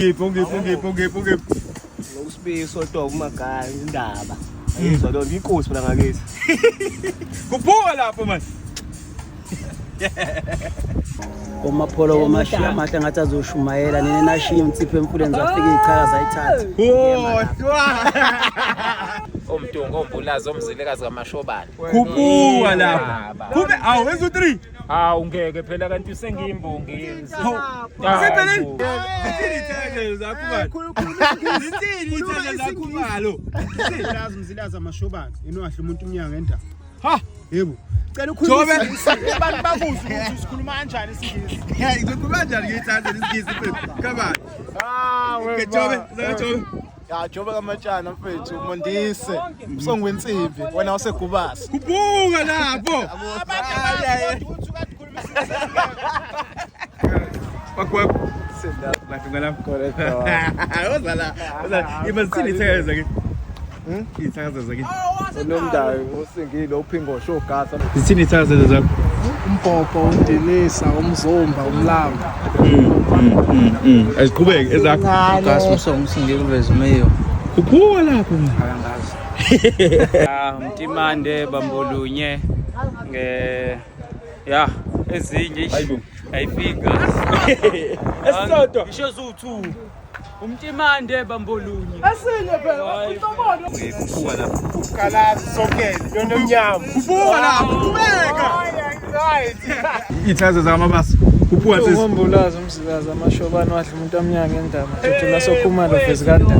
Ngiphi. Usibiso to kumagaya indaba. Ayizwa lo inkosi phela ngakithi. Kuphuka lapho manje. Umapholo wamashiya amahle ngathi azoshumayela nini nashiya umtsipho emfuleni zafika izichaka zayithatha. Umdungu ombulazi omzilikazi kaMashobane. Kuphuka lapho. Kube wenza u3. Hawu ngeke phela kanti usengiyimbongi. Zithini ithangelo zakho manje? Zithini ithangelo zakho malo? Lazi mzilazi aMashobane inowahle umuntu umnyanga endaba. Ha, Yebo. Cela ukhulume abantu bakuze ukuthi usikhuluma kanjani isingisi. ngizokhuluma kanjani ngiyithanda isingisi mfethu? Kabani? Jobe. Ya Jobe kaMatshana mfethu umondise usongwensimbi wena wasegubasi. Kuphuka lapho. Kwakho. Lathi Correct. Ozala. Imazithini ithangelo zakhe? Ithangelo zakhe. Nomdayi usengile uphingo show gasa. Zithini ithangelo zakho? Umbhobho, umdilisa, umzomba, umlamba. Aziqhubeke ezakho. Gasa usongile kuveza umeyo. Kuphuka lapho manje. Akangazi. Mtimande bambolunye ezinye ayifika. Esisodwa. Ngisho zu2. Umtimande bambolunye. Asinye phela usobona. Kuphuka lapho. Ukalazi sokele yona omnyama. Kuphuka lapho. Qhubeka. Ithangelo zakamabasa. Kuphuka sisi. Ngombulazi umzilazi aMashobane wahle umuntu amnyanga endaba. Thula sokhumalo vezikanda.